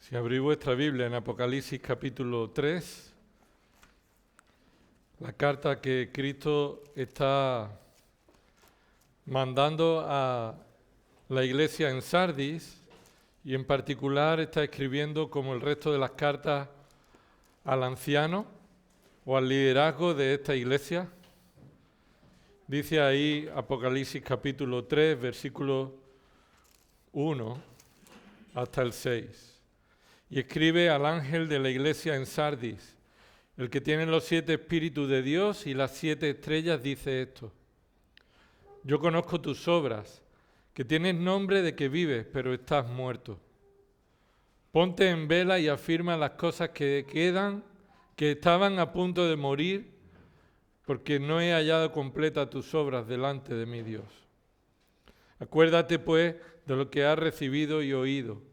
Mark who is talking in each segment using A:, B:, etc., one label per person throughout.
A: Si abrís vuestra Biblia en Apocalipsis capítulo 3, la carta que Cristo está mandando a la iglesia en Sardis, y en particular está escribiendo, como el resto de las cartas, al anciano o al liderazgo de esta iglesia. Dice ahí Apocalipsis capítulo 3, versículo 1 hasta el 6. Y escribe al ángel de la iglesia en Sardis, el que tiene los 7 espíritus de Dios y las 7 estrellas, dice esto: yo conozco tus obras, que tienes nombre de que vives, pero estás muerto. Ponte en vela y afirma las cosas que quedan, que estaban a punto de morir, porque no he hallado completa tus obras delante de mi Dios. Acuérdate pues de lo que has recibido y oído.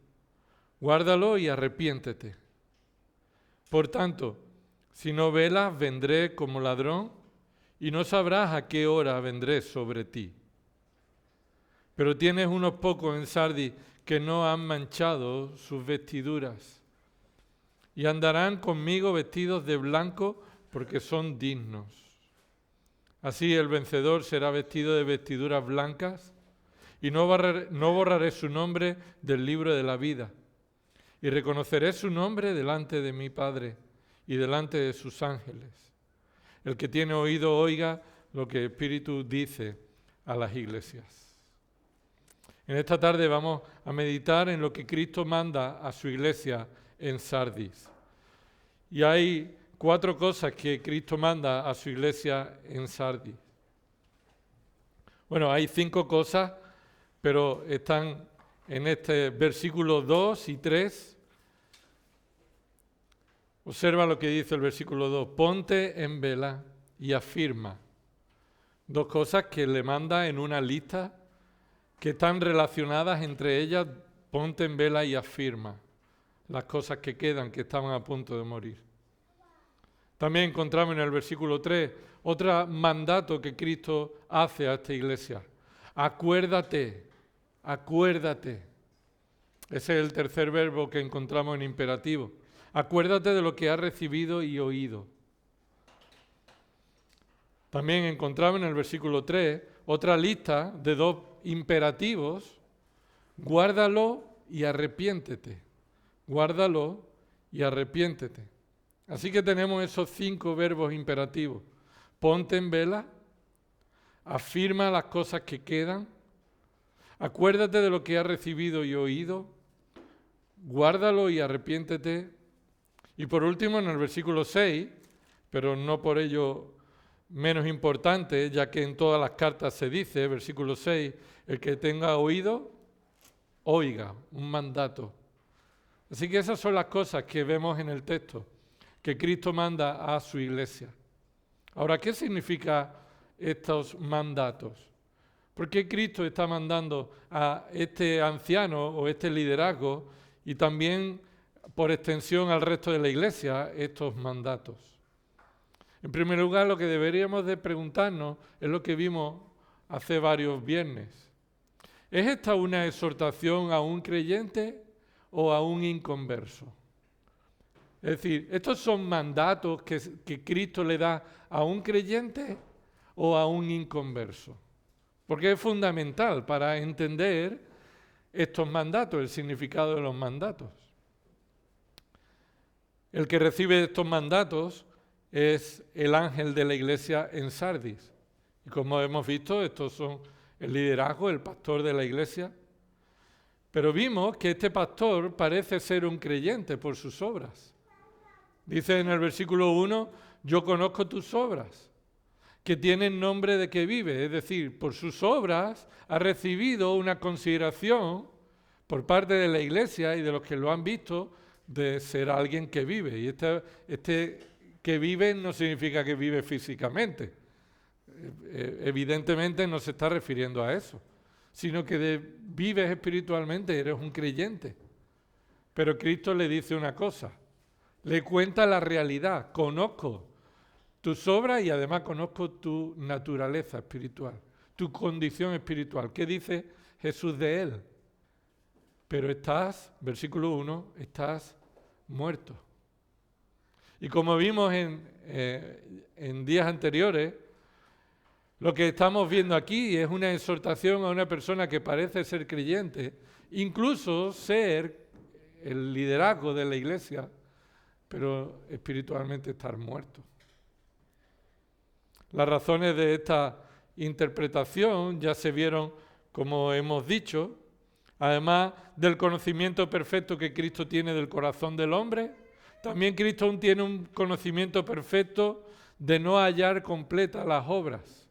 A: Guárdalo y arrepiéntete. Por tanto, si no velas, vendré como ladrón, y no sabrás a qué hora vendré sobre ti. Pero tienes unos pocos en Sardis que no han manchado sus vestiduras, y andarán conmigo vestidos de blanco, porque son dignos. Así el vencedor será vestido de vestiduras blancas, y no borraré su nombre del libro de la vida. Y reconoceré su nombre delante de mi Padre y delante de sus ángeles. El que tiene oído, oiga lo que el Espíritu dice a las iglesias. En esta tarde vamos a meditar en lo que Cristo manda a su iglesia en Sardis. Y hay 4 cosas que Cristo manda a su iglesia en Sardis. Bueno, hay 5 cosas, pero están en este versículo 2 y 3. Observa lo que dice el versículo 2. Ponte en vela y afirma. 2 cosas que le manda en una lista que están relacionadas entre ellas. Ponte en vela y afirma las cosas que quedan, que estaban a punto de morir. También encontramos en el versículo 3 otro mandato que Cristo hace a esta iglesia. Acuérdate, acuérdate. Ese es el tercer verbo que encontramos en imperativo. Acuérdate de lo que has recibido y oído. También encontramos en el versículo 3 otra lista de 2 imperativos. Guárdalo y arrepiéntete. Guárdalo y arrepiéntete. Así que tenemos esos 5 verbos imperativos. Ponte en vela, afirma las cosas que quedan, acuérdate de lo que has recibido y oído, guárdalo y arrepiéntete. Y por último, en el versículo 6, pero no por ello menos importante, ya que en todas las cartas se dice, versículo 6, el que tenga oído, oiga, un mandato. Así que esas son las cosas que vemos en el texto, que Cristo manda a su iglesia. Ahora, ¿qué significa estos mandatos? ¿Por qué Cristo está mandando a este anciano o este liderazgo y también por extensión al resto de la iglesia estos mandatos? En primer lugar, lo que deberíamos de preguntarnos es lo que vimos hace varios viernes. ¿Es esta una exhortación a un creyente o a un inconverso? Es decir, ¿estos son mandatos que Cristo le da a un creyente o a un inconverso? Porque es fundamental para entender estos mandatos, el significado de los mandatos. El que recibe estos mandatos es el ángel de la iglesia en Sardis. Y como hemos visto, estos son el liderazgo, el pastor de la iglesia. Pero vimos que este pastor parece ser un creyente por sus obras. Dice en el versículo 1, yo conozco tus obras, que tienen nombre de que vive. Es decir, por sus obras ha recibido una consideración por parte de la iglesia y de los que lo han visto, de ser alguien que vive. Y este que vive no significa que vive físicamente. Evidentemente no se está refiriendo a eso, sino que vives espiritualmente, eres un creyente. Pero Cristo le dice una cosa, le cuenta la realidad. Conozco tus obras y además conozco tu naturaleza espiritual, tu condición espiritual. ¿Qué dice Jesús de él? pero estás, versículo 1, estás muerto. Y como vimos en días anteriores, lo que estamos viendo aquí es una exhortación a una persona que parece ser creyente, incluso ser el liderazgo de la iglesia, pero espiritualmente estar muerto. Las razones de esta interpretación ya se vieron, como hemos dicho, además del conocimiento perfecto que Cristo tiene del corazón del hombre, también Cristo tiene un conocimiento perfecto de no hallar completas las obras.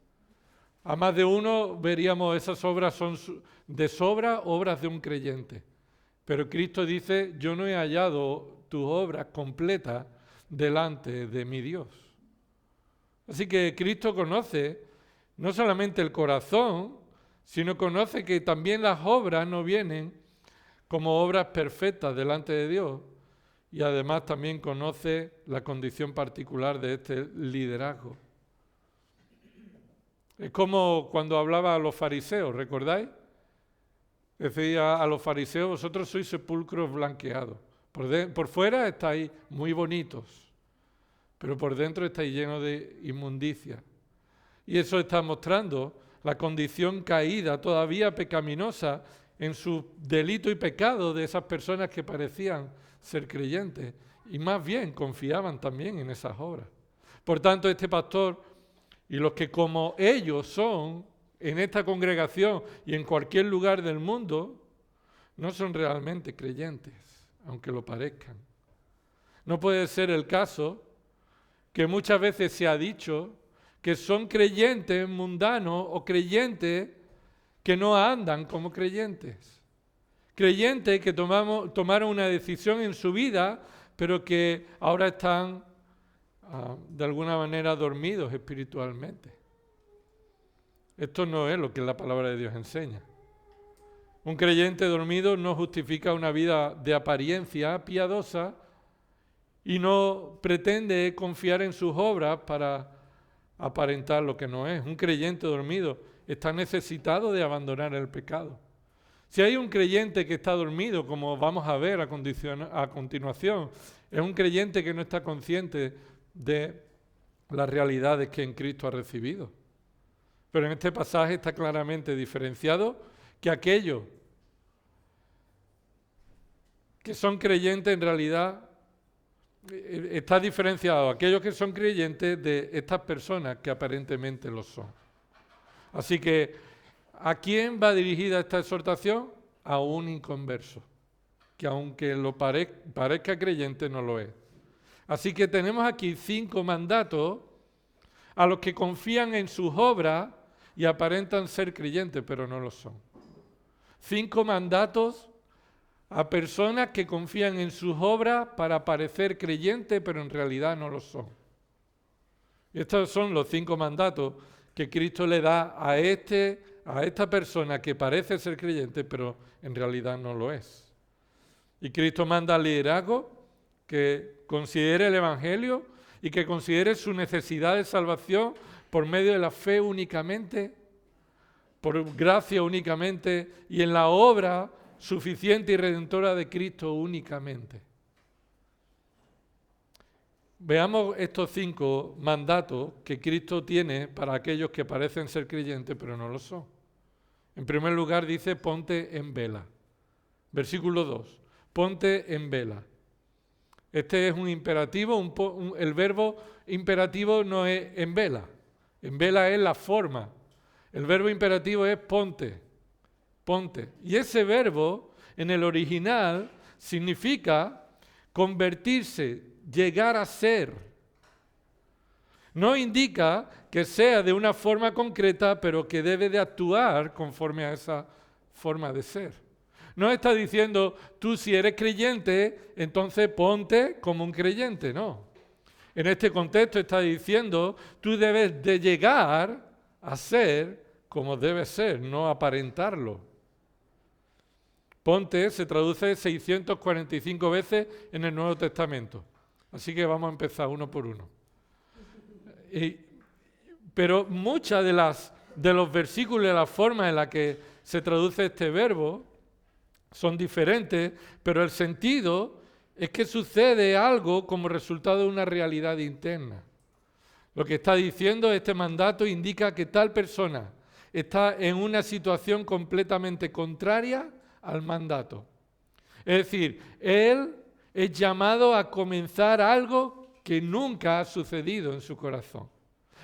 A: A más de uno veríamos esas obras son de sobra obras de un creyente. Pero Cristo dice, yo no he hallado tus obras completas delante de mi Dios. Así que Cristo conoce no solamente el corazón, sino conoce que también las obras no vienen como obras perfectas delante de Dios. Y además también conoce la condición particular de este liderazgo. Es como cuando hablaba a los fariseos, ¿recordáis? Decía a los fariseos, vosotros sois sepulcros blanqueados. Por fuera estáis muy bonitos, pero por dentro estáis llenos de inmundicia. Y eso está mostrando la condición caída, todavía pecaminosa, en su delito y pecado de esas personas que parecían ser creyentes y más bien confiaban también en esas obras. Por tanto, este pastor y los que como ellos son en esta congregación y en cualquier lugar del mundo, no son realmente creyentes, aunque lo parezcan. No puede ser el caso que muchas veces se ha dicho que son creyentes mundanos o creyentes que no andan como creyentes. Creyentes que tomaron una decisión en su vida, pero que ahora están de alguna manera dormidos espiritualmente. Esto no es lo que la palabra de Dios enseña. Un creyente dormido no justifica una vida de apariencia piadosa y no pretende confiar en sus obras para aparentar lo que no es. Un creyente dormido está necesitado de abandonar el pecado. Si hay un creyente que está dormido, como vamos a ver a continuación, es un creyente que no está consciente de las realidades que en Cristo ha recibido. Pero en este pasaje está claramente diferenciado que aquellos que son creyentes en realidad está diferenciado aquellos que son creyentes de estas personas que aparentemente lo son. Así que, ¿a quién va dirigida esta exhortación? A un inconverso, que aunque lo parezca creyente, no lo es. Así que tenemos aquí 5 mandatos a los que confían en sus obras y aparentan ser creyentes, pero no lo son. 5 mandatos a personas que confían en sus obras para parecer creyentes, pero en realidad no lo son. Estos son los 5 mandatos que Cristo le da a esta persona que parece ser creyente, pero en realidad no lo es. Y Cristo manda al liderazgo que considere el Evangelio y que considere su necesidad de salvación por medio de la fe únicamente, por gracia únicamente y en la obra suficiente y redentora de Cristo únicamente. Veamos estos 5 mandatos que Cristo tiene para aquellos que parecen ser creyentes pero no lo son. En primer lugar dice, ponte en vela. Versículo 2, ponte en vela. Este es un imperativo, el verbo imperativo no es en vela. En vela es la forma. El verbo imperativo es ponte, ponte. Y ese verbo en el original significa convertirse, llegar a ser. No indica que sea de una forma concreta, pero que debe de actuar conforme a esa forma de ser. No está diciendo, tú si eres creyente, entonces ponte como un creyente, no. En este contexto está diciendo, tú debes de llegar a ser como debe ser, no aparentarlo. Ponte se traduce 645 veces en el Nuevo Testamento. Así que vamos a empezar uno por uno. Pero muchas de los versículos y la forma en la que se traduce este verbo son diferentes, pero el sentido es que sucede algo como resultado de una realidad interna. Lo que está diciendo este mandato indica que tal persona está en una situación completamente contraria al mandato. Es decir, él es llamado a comenzar algo que nunca ha sucedido en su corazón,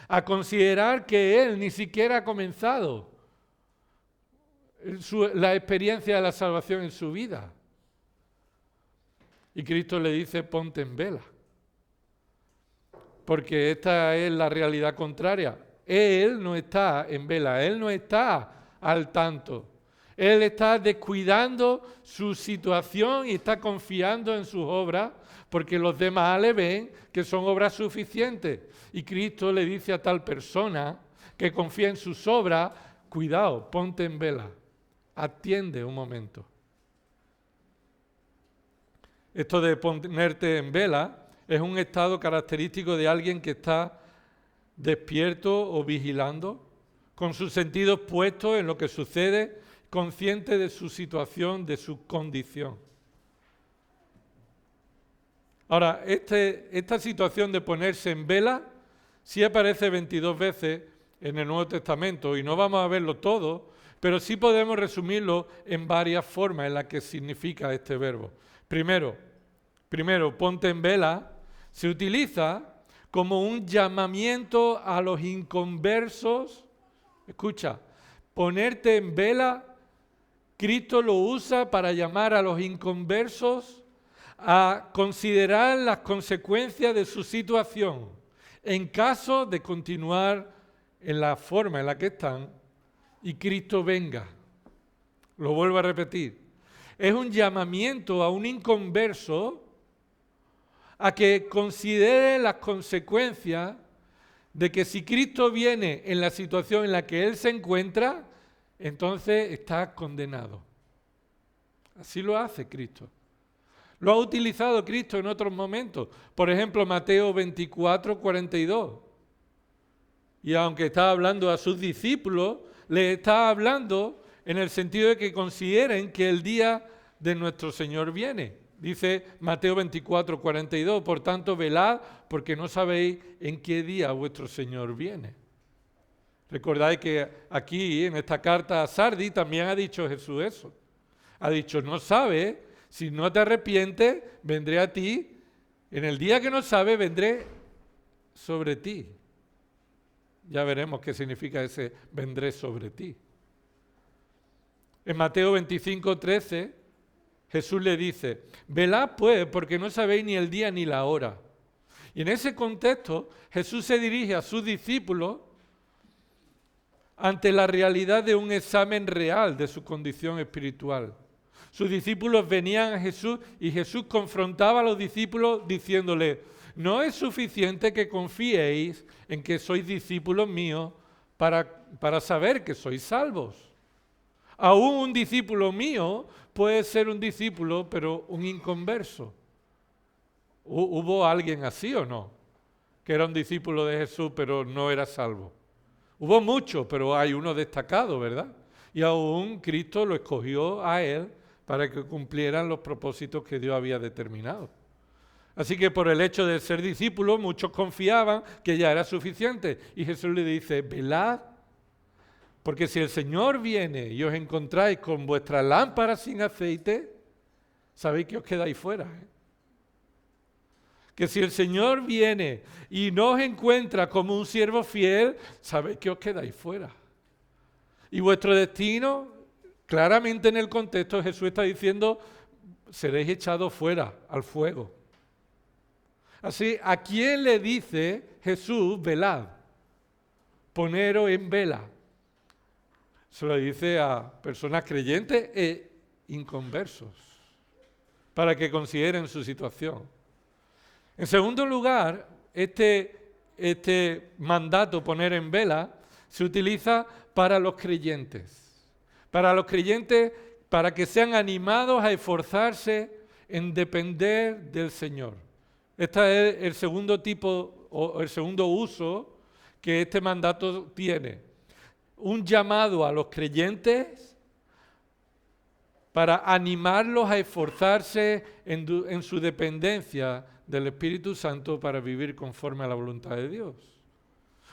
A: a considerar que él ni siquiera ha comenzado la experiencia de la salvación en su vida. Y Cristo le dice, ponte en vela, porque esta es la realidad contraria. Él no está en vela, él no está al tanto. Él está descuidando su situación y está confiando en sus obras, porque los demás le ven que son obras suficientes. Y Cristo le dice a tal persona que confía en sus obras, cuidado, ponte en vela, atiende un momento. Esto de ponerte en vela es un estado característico de alguien que está despierto o vigilando, con sus sentidos puestos en lo que sucede, consciente de su situación, de su condición. Ahora, esta situación de ponerse en vela sí aparece 22 veces en el Nuevo Testamento y no vamos a verlo todo, pero sí podemos resumirlo en varias formas en las que significa este verbo. Primero, ponte en vela, se utiliza como un llamamiento a los inconversos. Escucha, ponerte en vela, Cristo lo usa para llamar a los inconversos a considerar las consecuencias de su situación en caso de continuar en la forma en la que están y Cristo venga. Lo vuelvo a repetir. Es un llamamiento a un inconverso a que considere las consecuencias de que si Cristo viene en la situación en la que él se encuentra, entonces está condenado. Así lo hace Cristo. Lo ha utilizado Cristo en otros momentos. Por ejemplo, Mateo 24, 42. Y aunque está hablando a sus discípulos, les está hablando en el sentido de que consideren que el día de nuestro Señor viene. Dice Mateo 24, 42, por tanto, velad, porque no sabéis en qué día vuestro Señor viene. Recordáis que aquí, en esta carta a Sardis, también ha dicho Jesús eso. Ha dicho, no sabes, si no te arrepientes, vendré a ti. En el día que no sabes, vendré sobre ti. Ya veremos qué significa ese vendré sobre ti. En Mateo 25, 13, Jesús le dice, velad pues, porque no sabéis ni el día ni la hora. Y en ese contexto, Jesús se dirige a sus discípulos ante la realidad de un examen real de su condición espiritual. Sus discípulos venían a Jesús y Jesús confrontaba a los discípulos diciéndole, no es suficiente que confiéis en que sois discípulos míos para saber que sois salvos. Aún un discípulo mío puede ser un discípulo, pero un inconverso. ¿Hubo alguien así o no? Que era un discípulo de Jesús, pero no era salvo. Hubo muchos, pero hay uno destacado, ¿verdad? Y aún Cristo lo escogió a él para que cumplieran los propósitos que Dios había determinado. Así que por el hecho de ser discípulo, muchos confiaban que ya era suficiente. Y Jesús le dice, velad, porque si el Señor viene y os encontráis con vuestras lámparas sin aceite, sabéis que os quedáis fuera. Que si el Señor viene y no os encuentra como un siervo fiel, sabéis que os quedáis fuera. Y vuestro destino, claramente en el contexto, Jesús está diciendo, seréis echados fuera al fuego. Así, ¿a quién le dice Jesús, velad? Poneros en vela. Se lo dice a personas creyentes e inconversos, para que consideren su situación. En segundo lugar, este mandato, poner en vela, se utiliza para los creyentes. Para los creyentes, para que sean animados a esforzarse en depender del Señor. Este es el segundo tipo, o el segundo uso que este mandato tiene. Un llamado a los creyentes para animarlos a esforzarse en su dependencia del Espíritu Santo para vivir conforme a la voluntad de Dios.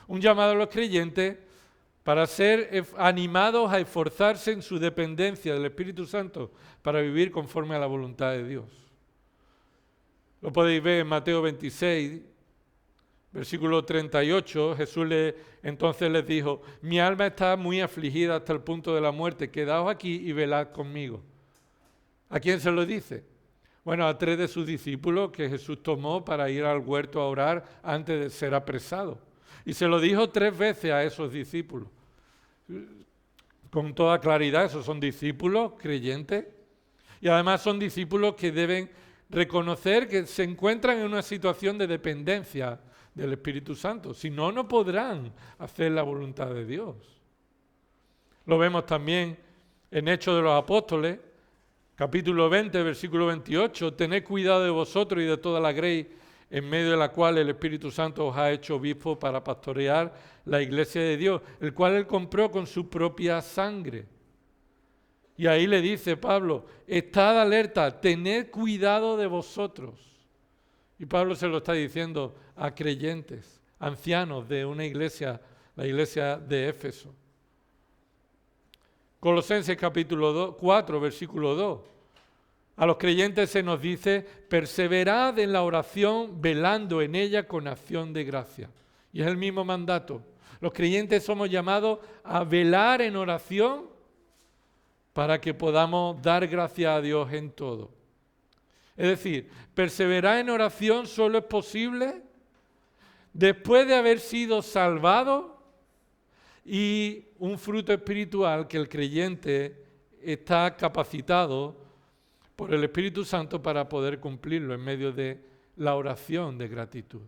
A: Un llamado a los creyentes para ser animados a esforzarse en su dependencia del Espíritu Santo para vivir conforme a la voluntad de Dios. Lo podéis ver en Mateo 26, versículo 38, Jesús entonces les dijo: mi alma está muy afligida hasta el punto de la muerte, quedaos aquí y velad conmigo. ¿A quién se lo dice? Bueno, a 3 de sus discípulos que Jesús tomó para ir al huerto a orar antes de ser apresado. Y se lo dijo 3 veces a esos discípulos. Con toda claridad, esos son discípulos creyentes. Y además son discípulos que deben reconocer que se encuentran en una situación de dependencia del Espíritu Santo. Si no, no podrán hacer la voluntad de Dios. Lo vemos también en Hechos de los Apóstoles, capítulo 20, versículo 28. Tened cuidado de vosotros y de toda la grey en medio de la cual el Espíritu Santo os ha hecho obispos para pastorear la iglesia de Dios, el cual Él compró con su propia sangre. Y ahí le dice Pablo: estad alerta, tened cuidado de vosotros. Y Pablo se lo está diciendo a creyentes, ancianos de una iglesia, la iglesia de Éfeso. Colosenses capítulo 4, versículo 2. A los creyentes se nos dice: perseverad en la oración, velando en ella con acción de gracia. Y es el mismo mandato. Los creyentes somos llamados a velar en oración para que podamos dar gracias a Dios en todo. Es decir, perseverar en oración solo es posible después de haber sido salvado y un fruto espiritual que el creyente está capacitado por el Espíritu Santo para poder cumplirlo en medio de la oración de gratitud.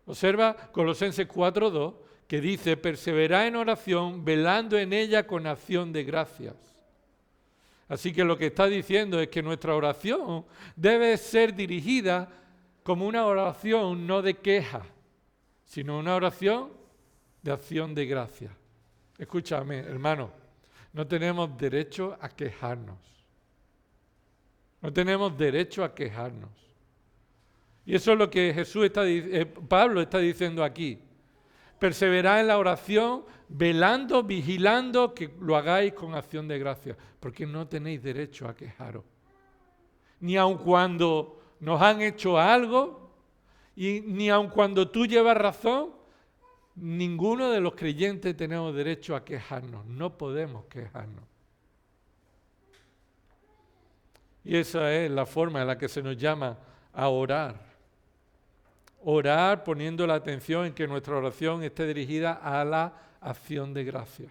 A: Observa Colosenses 4:2, que dice: perseverad en oración, velando en ella con acción de gracias. Así que lo que está diciendo es que nuestra oración debe ser dirigida como una oración no de queja, sino una oración de acción de gracias. Escúchame, hermano, no tenemos derecho a quejarnos. No tenemos derecho a quejarnos. Y eso es lo que Pablo está diciendo aquí. Perseverad en la oración, velando, vigilando, que lo hagáis con acción de gracia, porque no tenéis derecho a quejaros. Ni aun cuando nos han hecho algo, y ni aun cuando tú llevas razón, ninguno de los creyentes tenemos derecho a quejarnos. No podemos quejarnos. Y esa es la forma en la que se nos llama a orar. Orar poniendo la atención en que nuestra oración esté dirigida a la acción de gracias.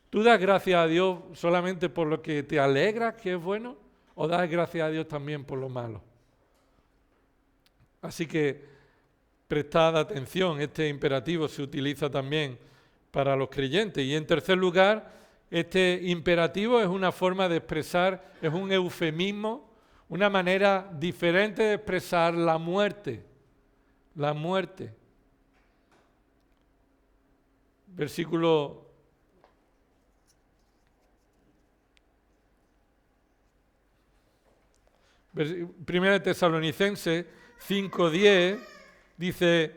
A: ¿Tú das gracias a Dios solamente por lo que te alegra, que es bueno? ¿O das gracias a Dios también por lo malo? Así que prestad atención, este imperativo se utiliza también para los creyentes. Y en tercer lugar, este imperativo es una forma de expresar, es un eufemismo, una manera diferente de expresar la muerte. La muerte. Versículo 1 Tesalonicenses 5:10 dice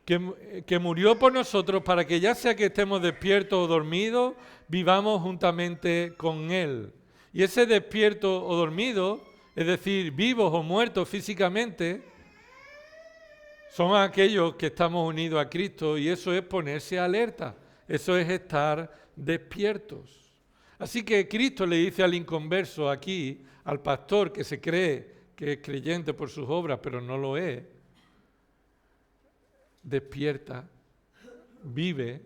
A: que murió por nosotros para que ya sea que estemos despiertos o dormidos, vivamos juntamente con Él. Y ese despierto o dormido, es decir, vivos o muertos físicamente, son aquellos que estamos unidos a Cristo, y eso es ponerse alerta, eso es estar despiertos. Así que Cristo le dice al inconverso aquí, al pastor que se cree que es creyente por sus obras, pero no lo es: despierta, vive,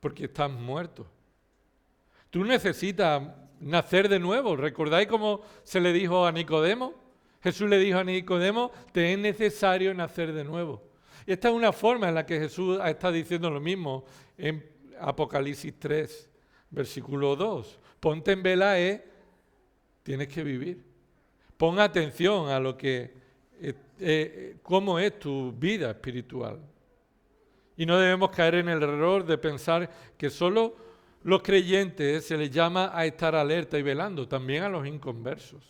A: porque estás muerto. Tú necesitas nacer de nuevo. ¿Recordáis cómo se le dijo a Nicodemo? Jesús le dijo a Nicodemo: te es necesario nacer de nuevo. Y esta es una forma en la que Jesús está diciendo lo mismo en Apocalipsis 3, versículo 2. Ponte en vela, tienes que vivir. Pon atención a lo que cómo es tu vida espiritual. Y no debemos caer en el error de pensar que solo los creyentes se les llama a estar alerta y velando, también a los inconversos.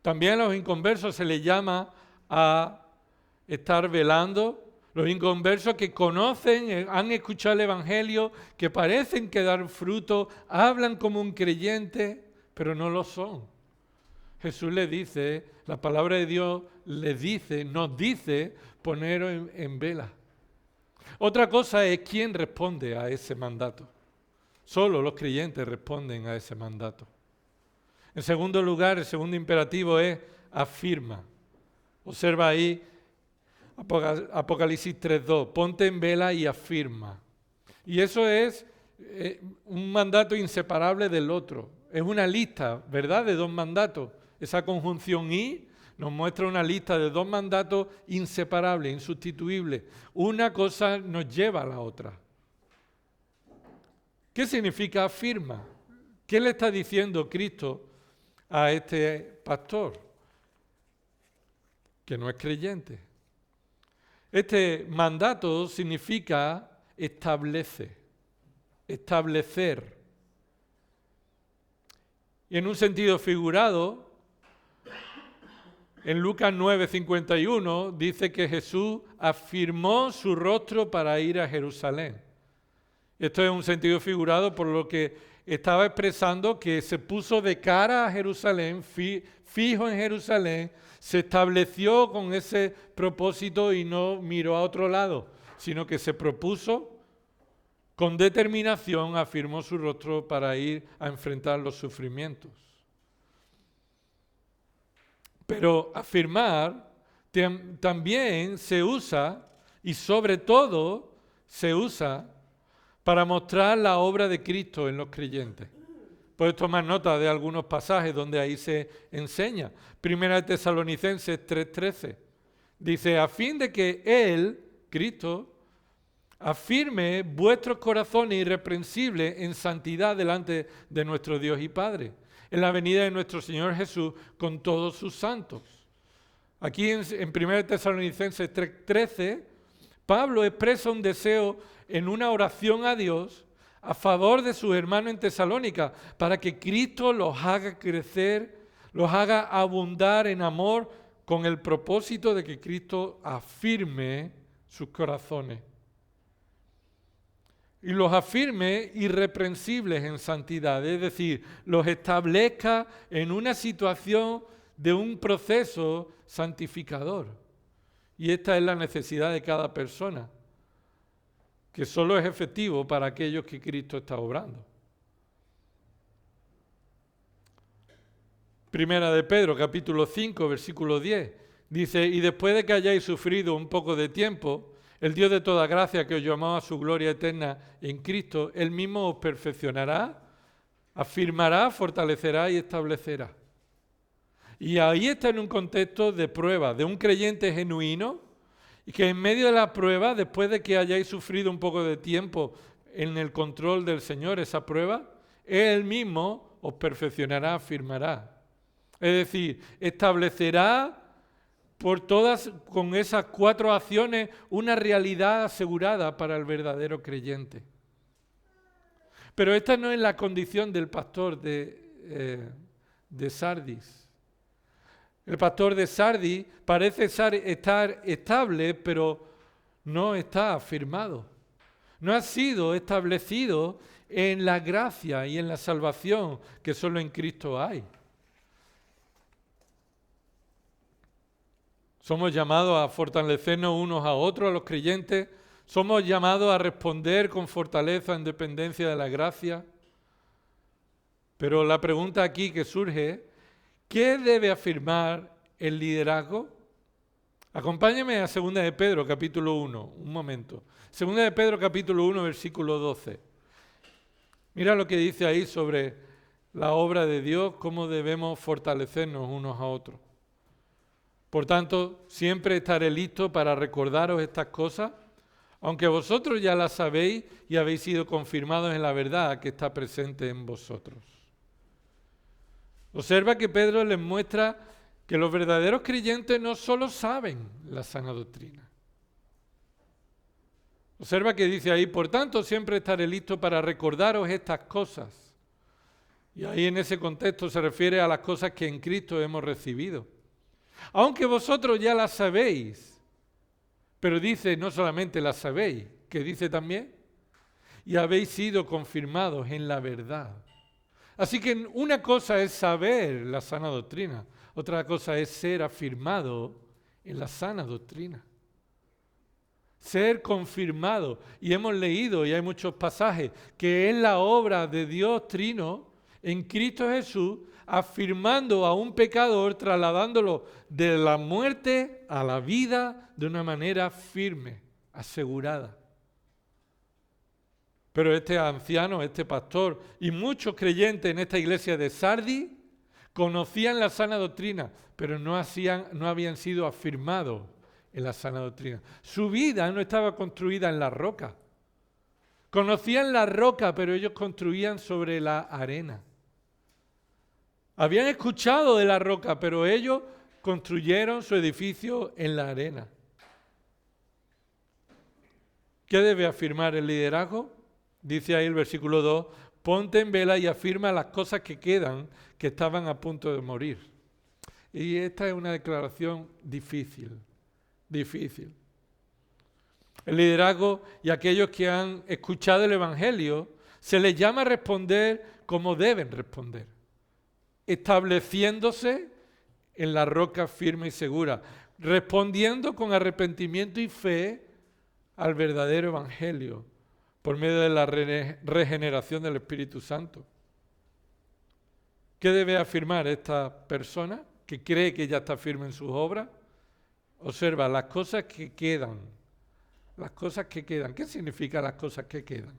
A: También a los inconversos se les llama a estar velando. Los inconversos que conocen, han escuchado el Evangelio, que parecen que dan fruto, hablan como un creyente, pero no lo son. Jesús les dice, la palabra de Dios les dice, nos dice, poneros en vela. Otra cosa es quién responde a ese mandato. Solo los creyentes responden a ese mandato. En segundo lugar, el segundo imperativo es afirma. Observa ahí Apocalipsis 3:2. Ponte en vela y afirma. Y eso es un mandato inseparable del otro. Es una lista, ¿verdad?, de dos mandatos. Esa conjunción y nos muestra una lista de dos mandatos inseparables, insustituibles. Una cosa nos lleva a la otra. ¿Qué significa afirma? ¿Qué le está diciendo Cristo a este pastor que no es creyente? Este mandato significa establece, establecer. Y en un sentido figurado, en Lucas 9:51 dice que Jesús afirmó su rostro para ir a Jerusalén. Esto es un sentido figurado por lo que estaba expresando que se puso de cara a Jerusalén, fijo en Jerusalén, se estableció con ese propósito y no miró a otro lado, sino que se propuso con determinación, afirmó su rostro para ir a enfrentar los sufrimientos. Pero afirmar también se usa, y sobre todo se usa, para mostrar la obra de Cristo en los creyentes. Puedes tomar nota de algunos pasajes donde ahí se enseña. Primera de Tesalonicenses 3:13. Dice, a fin de que Él, Cristo, afirme vuestros corazones irreprensibles en santidad delante de nuestro Dios y Padre, en la venida de nuestro Señor Jesús con todos sus santos. Aquí en 1 Tesalonicenses 3:13, Pablo expresa un deseo en una oración a Dios a favor de sus hermanos en Tesalónica, para que Cristo los haga crecer, los haga abundar en amor, con el propósito de que Cristo afirme sus corazones. Y los afirme irreprensibles en santidad, es decir, los establezca en una situación de un proceso santificador. Y esta es la necesidad de cada persona, que solo es efectivo para aquellos que Cristo está obrando. Primera de Pedro, capítulo 5, versículo 10, dice, y después de que hayáis sufrido un poco de tiempo, el Dios de toda gracia que os llamó a su gloria eterna en Cristo, Él mismo os perfeccionará, afirmará, fortalecerá y establecerá. Y ahí está en un contexto de prueba, de un creyente genuino, y que en medio de la prueba, después de que hayáis sufrido un poco de tiempo en el control del Señor, esa prueba, Él mismo os perfeccionará, afirmará. Es decir, establecerá por todas, con esas 4 acciones, una realidad asegurada para el verdadero creyente. Pero esta no es la condición del pastor de Sardis. El pastor de Sardis parece estar estable, pero no está afirmado. No ha sido establecido en la gracia y en la salvación que solo en Cristo hay. Somos llamados a fortalecernos unos a otros, a los creyentes. Somos llamados a responder con fortaleza en dependencia de la gracia. Pero la pregunta aquí que surge es, ¿qué debe afirmar el liderazgo? Acompáñeme a 2 de Pedro, capítulo 1, un momento. 2 de Pedro, capítulo 1, versículo 12. Mira lo que dice ahí sobre la obra de Dios, cómo debemos fortalecernos unos a otros. Por tanto, siempre estaré listo para recordaros estas cosas, aunque vosotros ya las sabéis y habéis sido confirmados en la verdad que está presente en vosotros. Observa que Pedro les muestra que los verdaderos creyentes no solo saben la sana doctrina, Observa que dice ahí, por tanto siempre estaré listo para recordaros estas cosas. Y ahí en ese contexto se refiere a las cosas que en Cristo hemos recibido. Aunque vosotros ya las sabéis, pero dice no solamente las sabéis, que dice también, y habéis sido confirmados en la verdad. Así que una cosa es saber la sana doctrina, otra cosa es ser afirmado en la sana doctrina. Ser confirmado. Y hemos leído, y hay muchos pasajes, que es la obra de Dios Trino en Cristo Jesús, afirmando a un pecador, trasladándolo de la muerte a la vida de una manera firme, asegurada. Pero este anciano, este pastor y muchos creyentes en esta iglesia de Sardis conocían la sana doctrina, pero no habían sido afirmados en la sana doctrina. Su vida no estaba construida en la roca. Conocían la roca, pero ellos construían sobre la arena. Habían escuchado de la roca, pero ellos construyeron su edificio en la arena. ¿Qué debe afirmar el liderazgo? Dice ahí el versículo 2, ponte en vela y afirma las cosas que quedan, que estaban a punto de morir. Y esta es una declaración difícil. El liderazgo y aquellos que han escuchado el Evangelio, se les llama a responder como deben responder, estableciéndose en la roca firme y segura, respondiendo con arrepentimiento y fe al verdadero Evangelio, por medio de la regeneración del Espíritu Santo. ¿Qué debe afirmar esta persona que cree que ya está firme en sus obras? Observa, las cosas que quedan. Las cosas que quedan. ¿Qué significa las cosas que quedan?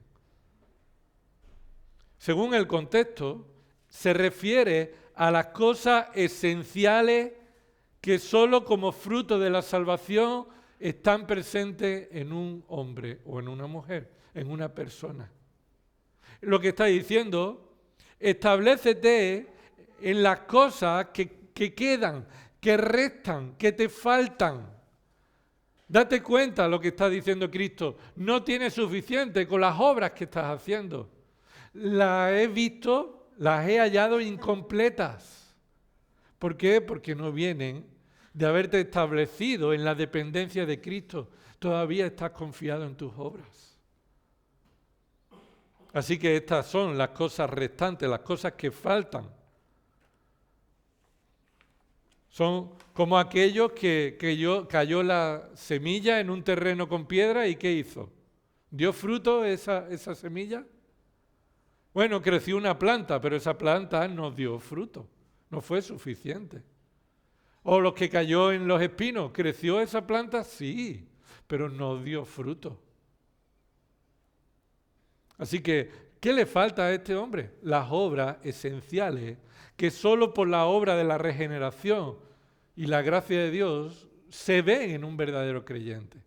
A: Según el contexto, se refiere a las cosas esenciales que solo como fruto de la salvación están presentes en un hombre o en una mujer, en una persona. Lo que está diciendo, establécete en las cosas que quedan, que restan, que te faltan. Date cuenta de lo que está diciendo Cristo. No tienes suficiente con las obras que estás haciendo. Las he visto, las he hallado incompletas. ¿Por qué? Porque no vienen de haberte establecido en la dependencia de Cristo. Todavía estás confiado en tus obras. Así que estas son las cosas restantes, las cosas que faltan. Son como aquellos que cayó la semilla en un terreno con piedra y ¿qué hizo? ¿Dio fruto esa semilla? Bueno, creció una planta, pero esa planta no dio fruto, no fue suficiente. O los que cayó en los espinos, ¿creció esa planta? Sí, pero no dio fruto. Así que, ¿qué le falta a este hombre? Las obras esenciales que solo por la obra de la regeneración y la gracia de Dios se ven en un verdadero creyente.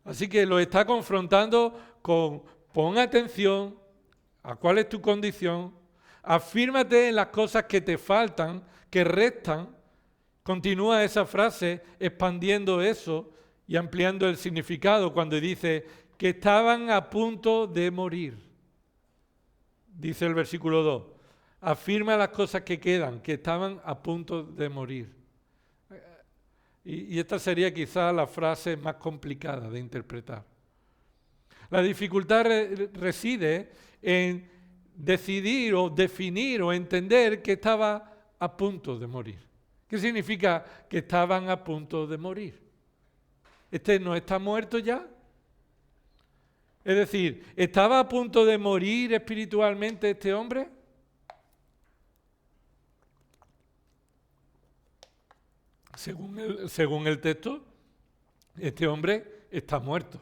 A: Así que lo está confrontando con, pon atención a cuál es tu condición, afírmate en las cosas que te faltan, que restan. Continúa esa frase expandiendo eso y ampliando el significado cuando dice que estaban a punto de morir. Dice el versículo 2, afirma las cosas que quedan, que estaban a punto de morir. Y esta sería quizás la frase más complicada de interpretar. La dificultad reside en decidir o definir o entender que estaba a punto de morir. ¿Qué significa que estaban a punto de morir? ¿Este no está muerto ya? Es decir, ¿estaba a punto de morir espiritualmente este hombre? Según el texto, este hombre está muerto.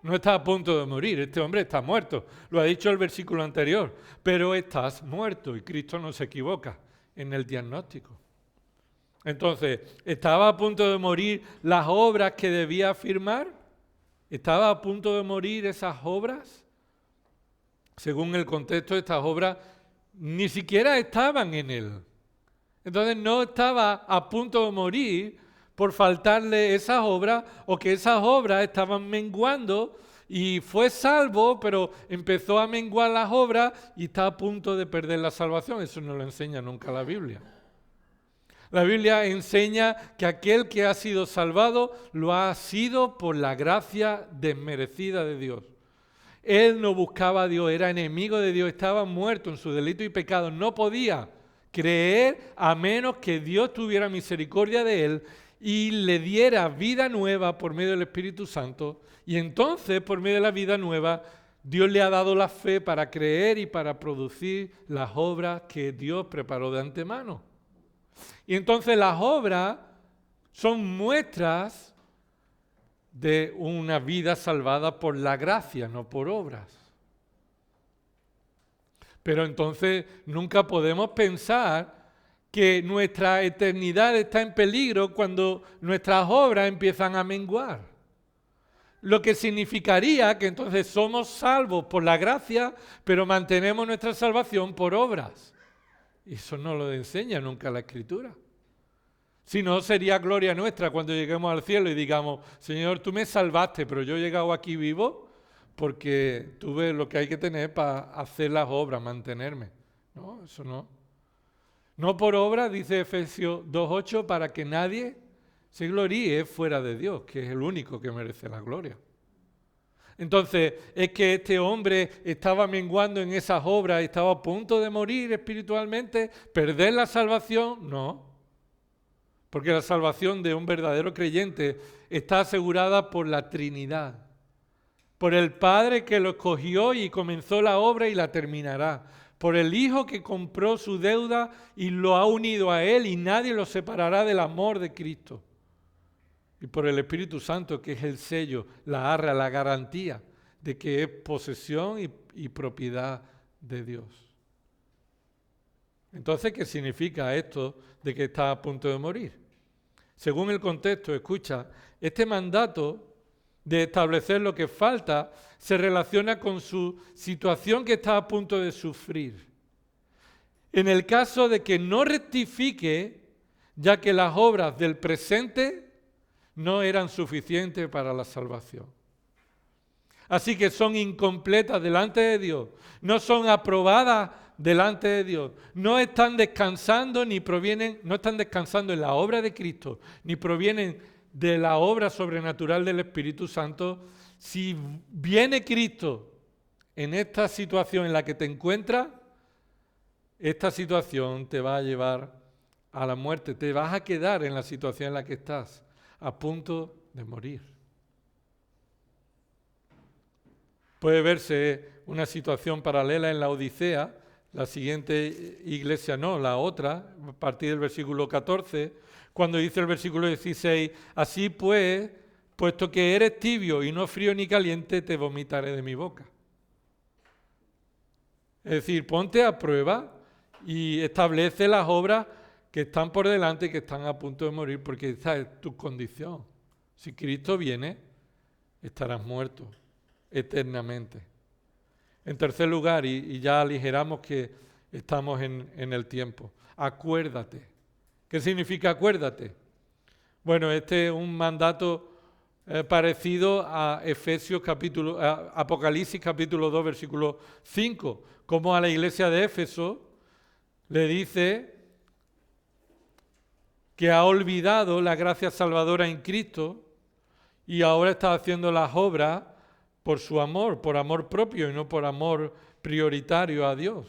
A: No está a punto de morir, este hombre está muerto. Lo ha dicho el versículo anterior. Pero estás muerto y Cristo no se equivoca en el diagnóstico. Entonces, ¿estaba a punto de morir las obras que debía afirmar? ¿Estaba a punto de morir esas obras? Según el contexto, estas obras ni siquiera estaban en él. Entonces no estaba a punto de morir por faltarle esas obras, o que esas obras estaban menguando y fue salvo, pero empezó a menguar las obras y está a punto de perder la salvación. Eso no lo enseña nunca la Biblia. La Biblia enseña que aquel que ha sido salvado lo ha sido por la gracia desmerecida de Dios. Él no buscaba a Dios, era enemigo de Dios, estaba muerto en su delito y pecado, no podía creer a menos que Dios tuviera misericordia de él y le diera vida nueva por medio del Espíritu Santo. Y entonces, por medio de la vida nueva, Dios le ha dado la fe para creer y para producir las obras que Dios preparó de antemano. Y entonces las obras son muestras de una vida salvada por la gracia, no por obras. Pero entonces nunca podemos pensar que nuestra eternidad está en peligro cuando nuestras obras empiezan a menguar. Lo que significaría que entonces somos salvos por la gracia, pero mantenemos nuestra salvación por obras. Y eso no lo enseña nunca la Escritura. Si no, sería gloria nuestra cuando lleguemos al cielo y digamos, Señor, tú me salvaste, pero yo he llegado aquí vivo porque tuve lo que hay que tener para hacer las obras, mantenerme. No, eso no. No por obra, dice Efesios 2:8, para que nadie se gloríe fuera de Dios, que es el único que merece la gloria. Entonces, ¿es que este hombre estaba menguando en esas obras, estaba a punto de morir espiritualmente, perder la salvación? No, porque la salvación de un verdadero creyente está asegurada por la Trinidad, por el Padre que lo escogió y comenzó la obra y la terminará, por el Hijo que compró su deuda y lo ha unido a Él y nadie lo separará del amor de Cristo. Y por el Espíritu Santo, que es el sello, la arra, la garantía de que es posesión y propiedad de Dios. Entonces, ¿qué significa esto de que está a punto de morir? Según el contexto, escucha, este mandato de establecer lo que falta se relaciona con su situación que está a punto de sufrir. En el caso de que no rectifique, ya que las obras del presente no eran suficientes para la salvación. Así que son incompletas delante de Dios, no son aprobadas delante de Dios, no están descansando no están descansando en la obra de Cristo, ni provienen de la obra sobrenatural del Espíritu Santo. Si viene Cristo en esta situación en la que te encuentras, esta situación te va a llevar a la muerte, te vas a quedar en la situación en la que estás, a punto de morir. Puede verse una situación paralela en la Odisea, la siguiente iglesia no, la otra, a partir del versículo 14, cuando dice el versículo 16, así pues, puesto que eres tibio y no frío ni caliente, te vomitaré de mi boca. Es decir, ponte a prueba y establece las obras que están por delante y que están a punto de morir, porque esa es tu condición. Si Cristo viene, estarás muerto eternamente. En tercer lugar, y ya aligeramos que estamos en el tiempo, acuérdate. ¿Qué significa acuérdate? Bueno, este es un mandato parecido a Apocalipsis capítulo 2, versículo 5, como a la iglesia de Éfeso le dice que ha olvidado la gracia salvadora en Cristo y ahora está haciendo las obras por su amor, por amor propio y no por amor prioritario a Dios.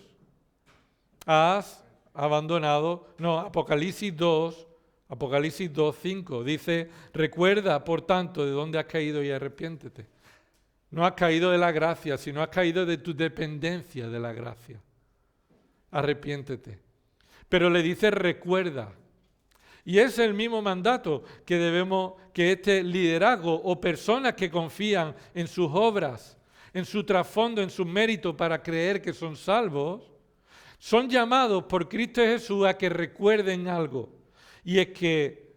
A: Has abandonado, Apocalipsis 2, 5, dice, recuerda, por tanto, de dónde has caído y arrepiéntete. No has caído de la gracia, sino has caído de tu dependencia de la gracia. Arrepiéntete. Pero le dice, recuerda. Y es el mismo mandato que este liderazgo o personas que confían en sus obras, en su trasfondo, en sus méritos para creer que son salvos, son llamados por Cristo Jesús a que recuerden algo. Y es que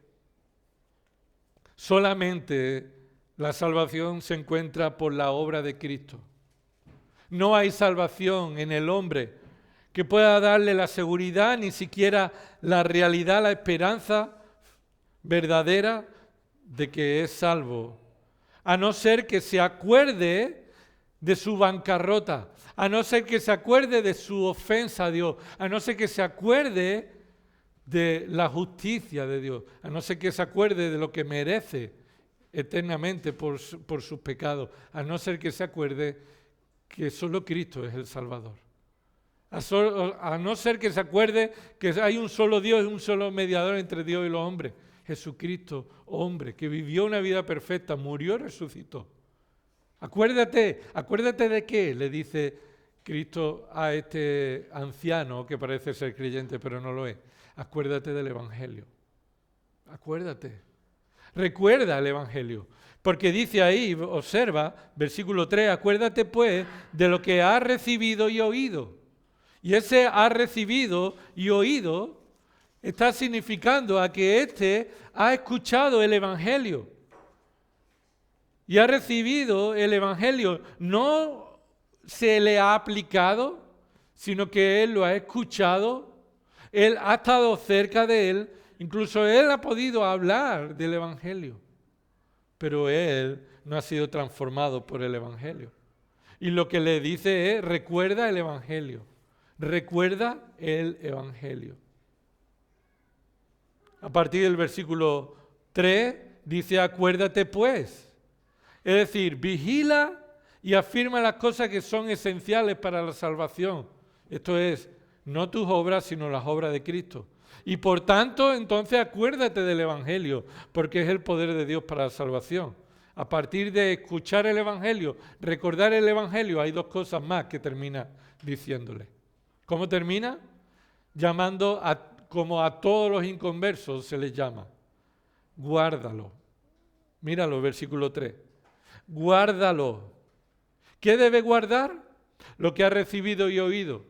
A: solamente la salvación se encuentra por la obra de Cristo. No hay salvación en el hombre que pueda darle la seguridad, ni siquiera la realidad, la esperanza verdadera de que es salvo, a no ser que se acuerde de su bancarrota, a no ser que se acuerde de su ofensa a Dios, a no ser que se acuerde de la justicia de Dios, a no ser que se acuerde de lo que merece eternamente por sus pecados, a no ser que se acuerde que solo Cristo es el Salvador. A no ser que se acuerde que hay un solo Dios, un solo mediador entre Dios y los hombres, Jesucristo, hombre, que vivió una vida perfecta, murió y resucitó. Acuérdate de qué, le dice Cristo a este anciano que parece ser creyente pero no lo es. Acuérdate del Evangelio. Acuérdate. Recuerda el Evangelio. Porque dice ahí, observa, versículo 3, acuérdate pues de lo que has recibido y oído. Y ese ha recibido y oído está significando a que éste ha escuchado el Evangelio. Y ha recibido el Evangelio. No se le ha aplicado, sino que él lo ha escuchado. Él ha estado cerca de él. Incluso él ha podido hablar del Evangelio. Pero él no ha sido transformado por el Evangelio. Y lo que le dice es, recuerda el Evangelio. Recuerda el Evangelio. A partir del versículo 3 dice, acuérdate pues. Es decir, vigila y afirma las cosas que son esenciales para la salvación. Esto es, no tus obras, sino las obras de Cristo. Y por tanto, entonces acuérdate del Evangelio, porque es el poder de Dios para la salvación. A partir de escuchar el Evangelio, recordar el Evangelio, hay dos cosas más que termina diciéndole. ¿Cómo termina? Llamando como a todos los inconversos se les llama. Guárdalo. Míralo, versículo 3. Guárdalo. ¿Qué debe guardar? Lo que ha recibido y oído.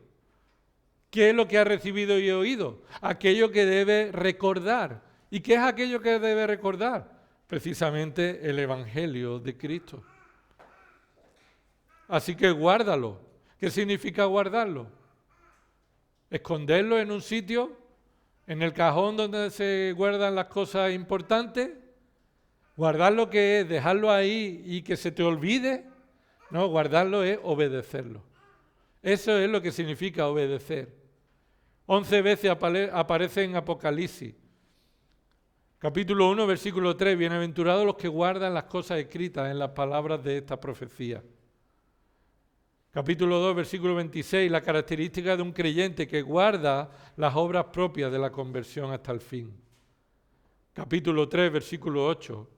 A: ¿Qué es lo que ha recibido y oído? Aquello que debe recordar. ¿Y qué es aquello que debe recordar? Precisamente el Evangelio de Cristo. Así que guárdalo. ¿Qué significa guardarlo? Esconderlo en un sitio, en el cajón donde se guardan las cosas importantes. Guardarlo que es dejarlo ahí y que se te olvide. No, guardarlo es obedecerlo. Eso es lo que significa obedecer. 11 veces aparece en Apocalipsis. Capítulo 1, versículo 3. Bienaventurados los que guardan las cosas escritas en las palabras de esta profecía. Capítulo 2, versículo 26. La característica de un creyente que guarda las obras propias de la conversión hasta el fin. Capítulo 3, versículo 8.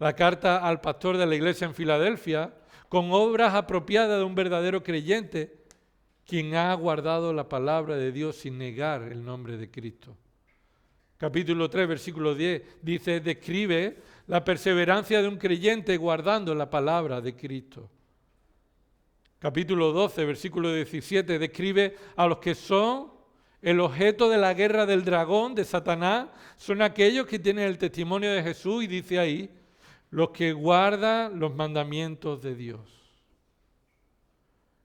A: La carta al pastor de la iglesia en Filadelfia, con obras apropiadas de un verdadero creyente, quien ha guardado la palabra de Dios sin negar el nombre de Cristo. Capítulo 3, versículo 10, dice, describe la perseverancia de un creyente guardando la palabra de Cristo. Capítulo 12, versículo 17, describe a los que son el objeto de la guerra del dragón, de Satanás, son aquellos que tienen el testimonio de Jesús, y dice ahí, los que guardan los mandamientos de Dios.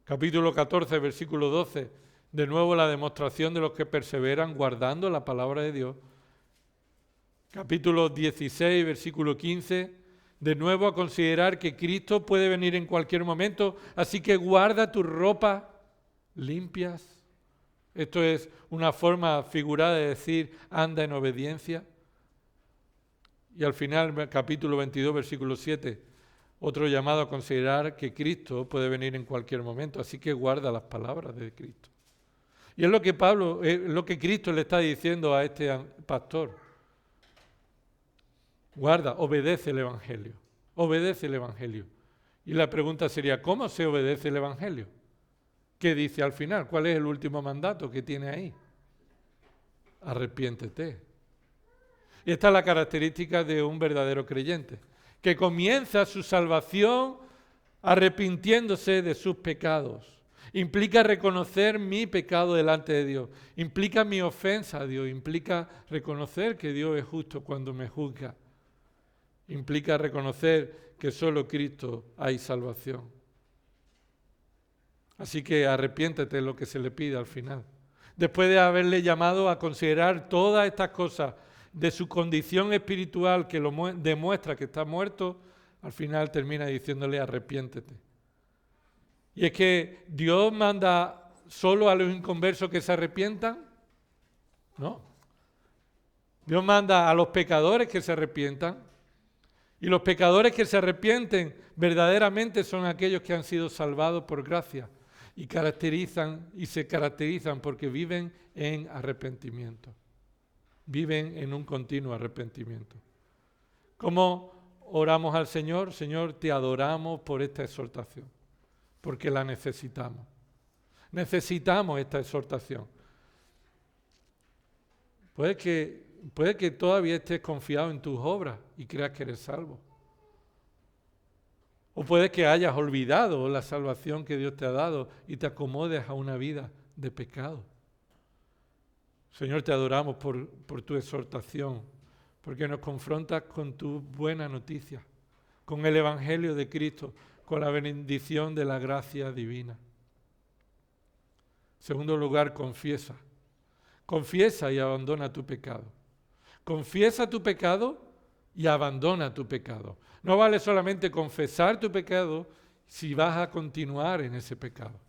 A: Capítulo 14, versículo 12, de nuevo la demostración de los que perseveran guardando la palabra de Dios. Capítulo 16, versículo 15, de nuevo a considerar que Cristo puede venir en cualquier momento, así que guarda tus ropas limpias. Esto es una forma figurada de decir, anda en obediencia. Y al final, capítulo 22, versículo 7, otro llamado a considerar que Cristo puede venir en cualquier momento, así que guarda las palabras de Cristo. Y es lo que Cristo le está diciendo a este pastor. Guarda, obedece el Evangelio. Obedece el Evangelio. Y la pregunta sería, ¿cómo se obedece el Evangelio? ¿Qué dice al final? ¿Cuál es el último mandato que tiene ahí? Arrepiéntete. Y esta es la característica de un verdadero creyente, que comienza su salvación arrepintiéndose de sus pecados. Implica reconocer mi pecado delante de Dios. Implica mi ofensa a Dios. Implica reconocer que Dios es justo cuando me juzga. Implica reconocer que solo Cristo hay salvación. Así que arrepiéntete de lo que se le pide al final. Después de haberle llamado a considerar todas estas cosas de su condición espiritual que lo demuestra que está muerto, al final termina diciéndole arrepiéntete. Y es que Dios manda solo a los inconversos que se arrepientan, ¿no? Dios manda a los pecadores que se arrepientan, y los pecadores que se arrepienten verdaderamente son aquellos que han sido salvados por gracia y se caracterizan porque viven en arrepentimiento, viven en un continuo arrepentimiento. ¿Cómo oramos al Señor? Señor, te adoramos por esta exhortación, porque la necesitamos. Necesitamos esta exhortación. Puede que todavía estés confiado en tus obras y creas que eres salvo. O puede que hayas olvidado la salvación que Dios te ha dado y te acomodes a una vida de pecado. Señor, te adoramos por tu exhortación, porque nos confrontas con tu buena noticia, con el Evangelio de Cristo, con la bendición de la gracia divina. En segundo lugar, confiesa. Confiesa y abandona tu pecado. Confiesa tu pecado y abandona tu pecado. No vale solamente confesar tu pecado si vas a continuar en ese pecado.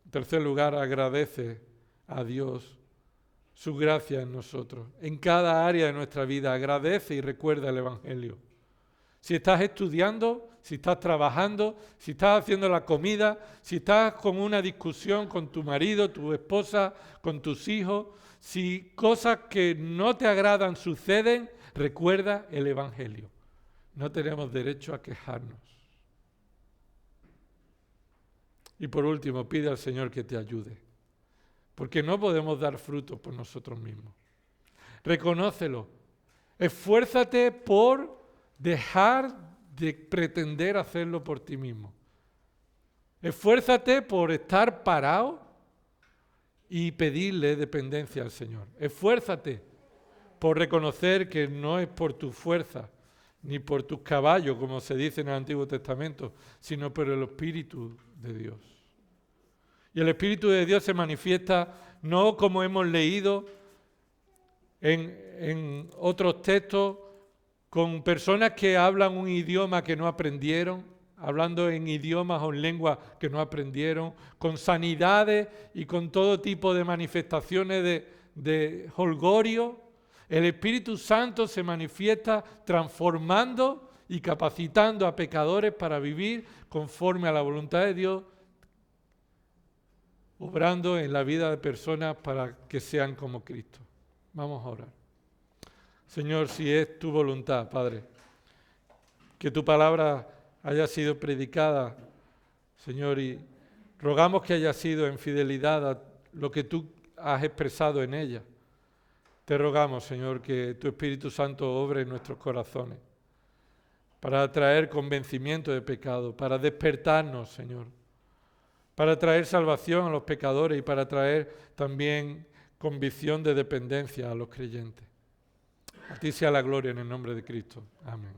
A: En tercer lugar, agradece a Dios su gracia en nosotros. En cada área de nuestra vida agradece y recuerda el Evangelio. Si estás estudiando, si estás trabajando, si estás haciendo la comida, si estás con una discusión con tu marido, tu esposa, con tus hijos, si cosas que no te agradan suceden, recuerda el Evangelio. No tenemos derecho a quejarnos. Y por último, pide al Señor que te ayude, porque no podemos dar frutos por nosotros mismos. Reconócelo. Esfuérzate por dejar de pretender hacerlo por ti mismo. Esfuérzate por estar parado y pedirle dependencia al Señor. Esfuérzate por reconocer que no es por tu fuerza ni por tus caballos, como se dice en el Antiguo Testamento, sino por el Espíritu de Dios. Y el Espíritu de Dios se manifiesta no como hemos leído en otros textos, con personas que hablan un idioma que no aprendieron, hablando en idiomas o en lenguas que no aprendieron, con sanidades y con todo tipo de manifestaciones de jolgorio. El Espíritu Santo se manifiesta transformando y capacitando a pecadores para vivir conforme a la voluntad de Dios, obrando en la vida de personas para que sean como Cristo. Vamos a orar. Señor, si es tu voluntad, Padre, que tu palabra haya sido predicada, Señor, y rogamos que haya sido en fidelidad a lo que tú has expresado en ella. Te rogamos, Señor, que tu Espíritu Santo obre en nuestros corazones para traer convencimiento de pecado, para despertarnos, Señor, para traer salvación a los pecadores y para traer también convicción de dependencia a los creyentes. A ti sea la gloria en el nombre de Cristo. Amén.